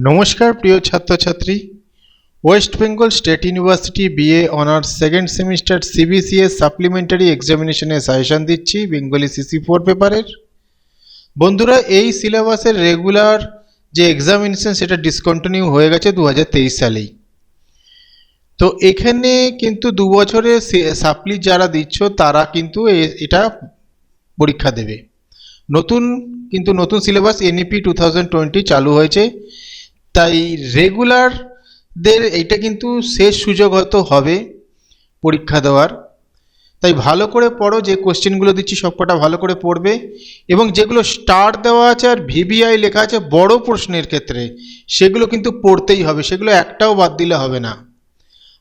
নমস্কার প্রিয় ছাত্রছাত্রী, West Bengal state university BA honours second semester CBCS supplementary এক্সামিনেশনে সাজেশন দিচ্ছি বেঙ্গলি সিসি4 পেপারের। বন্ধুরা, এই সিলেবাসের রেগুলার যে এক্সামিনেশন সেটা ডিসকন্টিনিউ হয়ে গেছে 2023 সালেই। তো এখানে কিন্তু 2 বছরের সাপ্লি যারা দিচ্ছ তারা কিন্তু এটা পরীক্ষা দেবে। নতুন সিলেবাস এনইপি 2020 চালু হয়েছে, তাই রেগুলারদের এইটা কিন্তু শেষ সুযোগ হয়তো হবে পরীক্ষা দেওয়ার। তাই ভালো করে পড়ো, যে কোশ্চেনগুলো দিচ্ছি সবকটা ভালো করে পড়বে, এবং যেগুলো স্টার দেওয়া আছে আর ভিভিআই লেখা আছে বড় প্রশ্নের ক্ষেত্রে সেগুলো কিন্তু পড়তেই হবে, সেগুলো একটাও বাদ দিলে হবে না।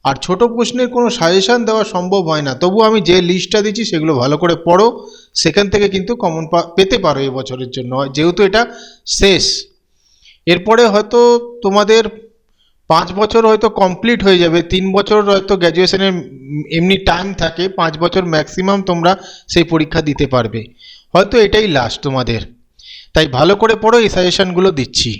আর ছোট প্রশ্নের কোনো সাজেশন দেওয়া সম্ভব হয় না, তবু আমি যে লিস্টটা দিচ্ছি সেগুলো ভালো করে পড়ো, সেখান থেকে কিন্তু কমন পেতে পারো এই বছরের জন্য, যেহেতু এটা শেষ। এরপরে হয়তো তোমাদের 5 বছর হয়তো কমপ্লিট হয়ে যাবে, 3 বছর হয়তো গ্র্যাজুয়েশনের এমনি টাইম থাকে, 5 বছর ম্যাক্সিমাম তোমরা সেই পরীক্ষা দিতে পারবে, হয়তো এটাই লাস্ট তোমাদের। তাই ভালো করে পড়ো, এই সাজেশনগুলো দিচ্ছি।